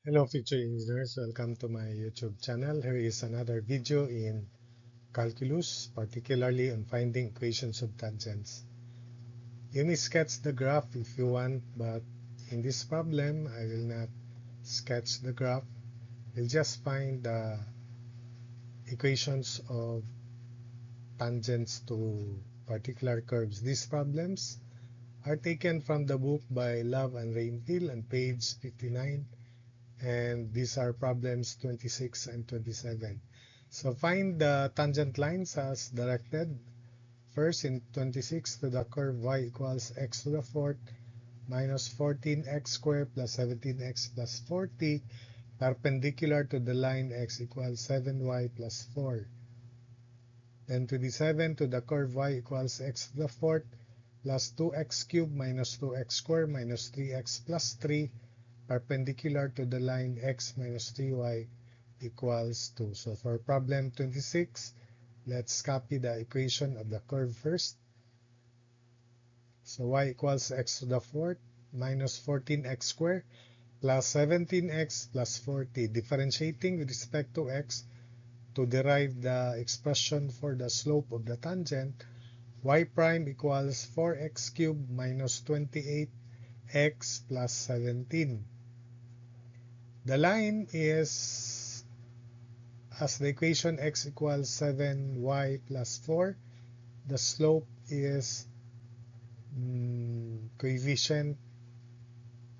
Hello future engineers, welcome to my YouTube channel. Here is another video in calculus, particularly on finding equations of tangents. You may sketch the graph if you want, but in this problem I will not sketch the graph. We'll just find the equations of tangents to particular curves. These problems are taken from the book by Love and Rainfield on page 59. And these are problems 26 and 27. So find the tangent lines as directed. First, in 26, to the curve y equals x to the fourth minus 14x squared plus 17x plus 40, perpendicular to the line x equals 7y plus 4. Then 27, to the curve y equals x to the fourth plus 2x cubed minus 2x squared minus 3x plus 3, perpendicular to the line x minus 3y equals 2. So for problem 26, let's copy the equation of the curve first. So y equals x to the fourth minus 14x squared plus 17x plus 40. Differentiating with respect to x to derive the expression for the slope of the tangent, y prime equals 4x cubed minus 28x plus 17. The line is, as the equation x equals 7y plus 4, the slope is coefficient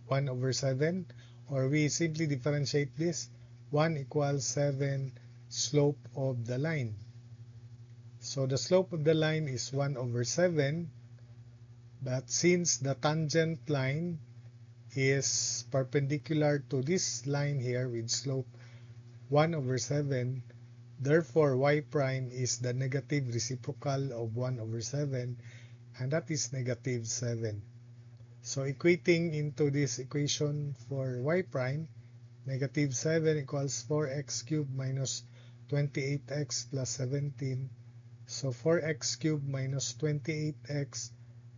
1 over 7, or we simply differentiate this, 1 equals 7 slope of the line. So the slope of the line is 1 over 7, but since the tangent line is perpendicular to this line here with slope 1 over 7, therefore y prime is the negative reciprocal of 1 over 7, and that is negative 7. So equating into this equation for y prime, negative 7 equals 4x cubed minus 28x plus 17. So 4x cubed minus 28x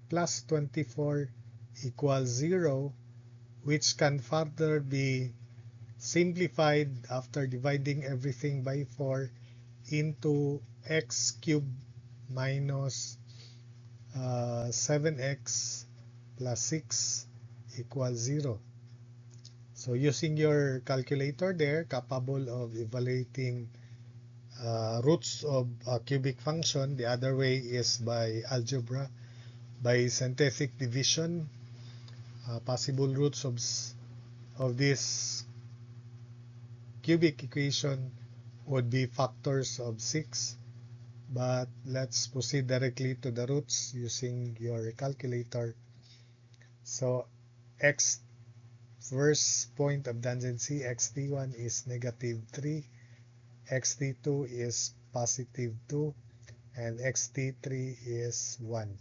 plus 24 equals 0, which can further be simplified after dividing everything by 4 into x cubed minus 7x plus 6 equals 0. So using your calculator there, capable of evaluating roots of a cubic function. The other way is by algebra, by synthetic division. Possible roots of this cubic equation would be factors of 6. But let's proceed directly to the roots using your calculator. So x first point of tangency, xt1 is negative 3, xt2 is positive 2, and xt3 is 1.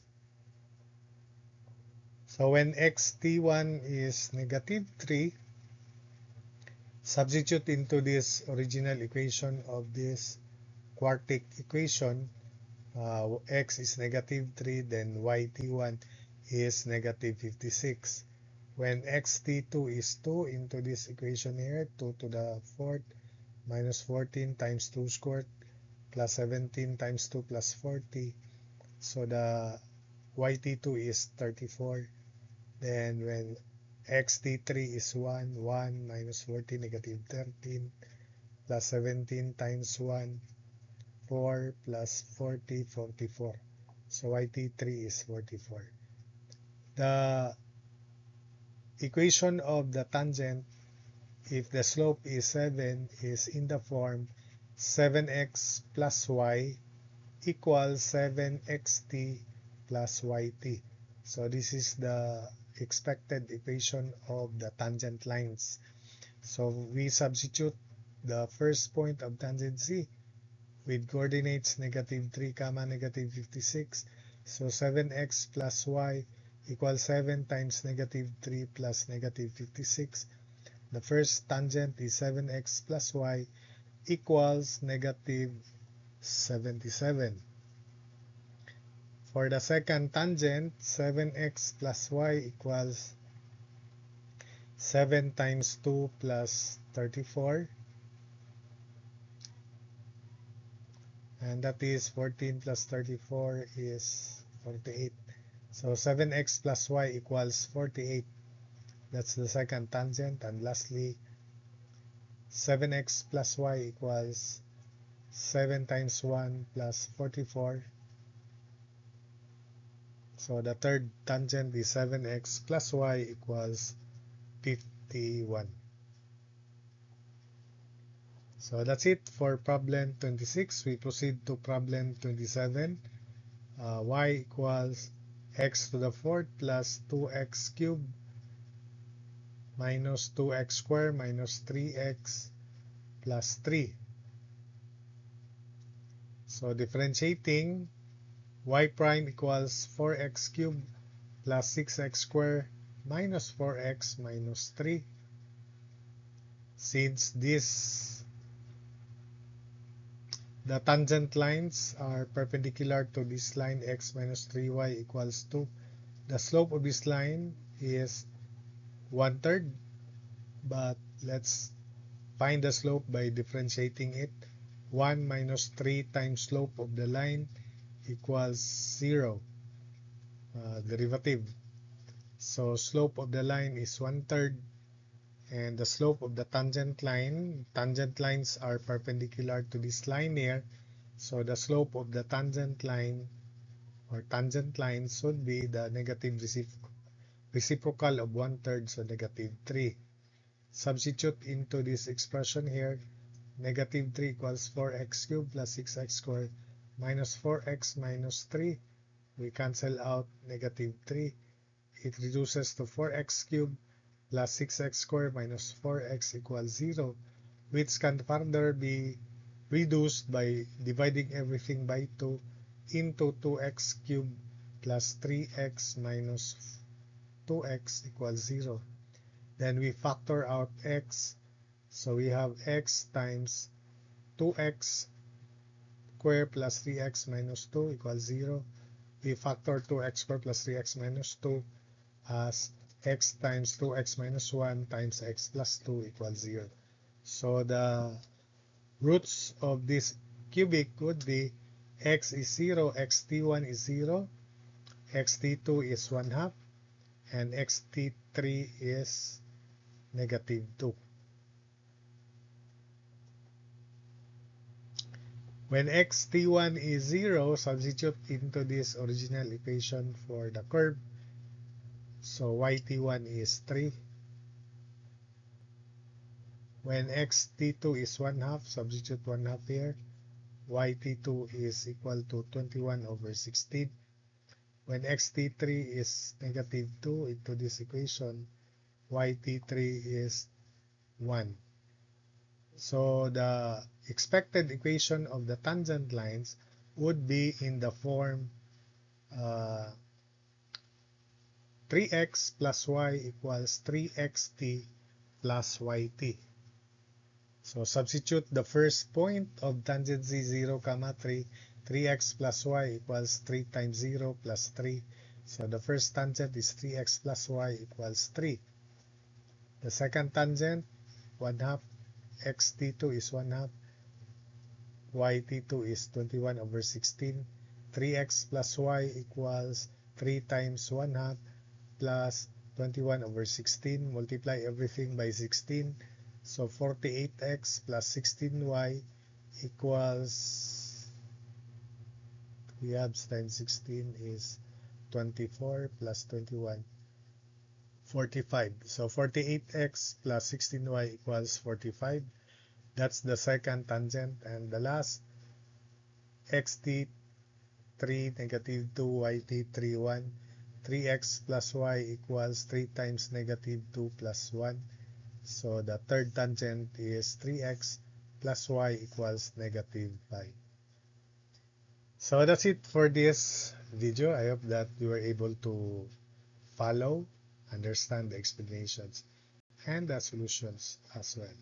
So when xt1 is negative 3, substitute into this original equation of this quartic equation, x is negative 3, then yt1 is negative 56. When xt2 is 2, into this equation here, 2 to the fourth minus 14 times 2 squared plus 17 times 2 plus 40. So the yt2 is 34. Then when xt3 is 1, 1 minus 40, negative 13, plus 17 times 1, 4 plus 40, 44. So yt3 is 44. The equation of the tangent, if the slope is 7, is in the form 7x plus y equals 7xt plus yt. So this is the expected equation of the tangent lines. So we substitute the first point of tangency with coordinates negative 3, negative 56. So 7x plus y equals 7 times negative 3 plus negative 56. The first tangent is 7x plus y equals negative 77. For the second tangent, 7x plus y equals 7 times 2 plus 34, and that is 14 plus 34 is 48. So 7x plus y equals 48. That's the second tangent. And lastly, 7x plus y equals 7 times 1 plus 44. So the third tangent is 7x plus y equals 51. So that's it for problem 26. We proceed to problem 27. Y equals x to the fourth plus 2x cubed minus 2x squared minus 3x plus 3. So differentiating, y prime equals 4x cubed plus 6x squared minus 4x minus 3. Since the tangent lines are perpendicular to this line, x minus 3y equals 2. The slope of this line is 1/3, but let's find the slope by differentiating it. 1 minus 3 times slope of the line equals 0, derivative. So slope of the line is 1/3, and the slope of the tangent lines are perpendicular to this line here. So the slope of the tangent line or tangent lines would be the negative reciprocal of 1/3, so negative 3. Substitute into this expression here. Negative 3 equals 4x cubed plus 6x squared minus 4x minus 3. We cancel out negative 3. It reduces to 4x cubed plus 6x squared minus 4x equals 0, which can further be reduced by dividing everything by 2 into 2x cubed plus 3x minus 2x equals 0. Then we factor out x. So we have x times 2x squared plus 3x minus 2 equals 0. We factor 2x squared plus 3x minus 2 as x times 2x minus 1 times x plus 2 equals 0. So the roots of this cubic would be x is 0, xt1 is 0, xt2 is 1/2, and xt3 is negative 2. When xt1 is 0, substitute into this original equation for the curve. So yt1 is 3. When xt2 is 1/2, substitute 1/2 here. Yt2 is equal to 21 over 16. When xt3 is negative 2 into this equation, yt3 is 1. So the expected equation of the tangent lines would be in the form 3x plus y equals 3xt plus yt. So substitute the first point of tangent z 0, 3. 3x plus y equals 3 times 0 plus 3. So the first tangent is 3x plus y equals 3. The second tangent, 1/2. xt2 is 1/2. yt2 is 21 over 16. 3x plus y equals 3 times 1/2 plus 21 over 16. Multiply everything by 16. So 48x plus 16y equals, 3 times 16 is 24 plus 21, 45. So 48x plus 16y equals 45. That's the second tangent. And the last, xt3 negative 2, yt3 1. 3x plus y equals 3 times negative 2 plus 1. So the third tangent is 3x plus y equals negative 5. So that's it for this video. I hope that you were able to follow, understand the explanations, and the solutions as well.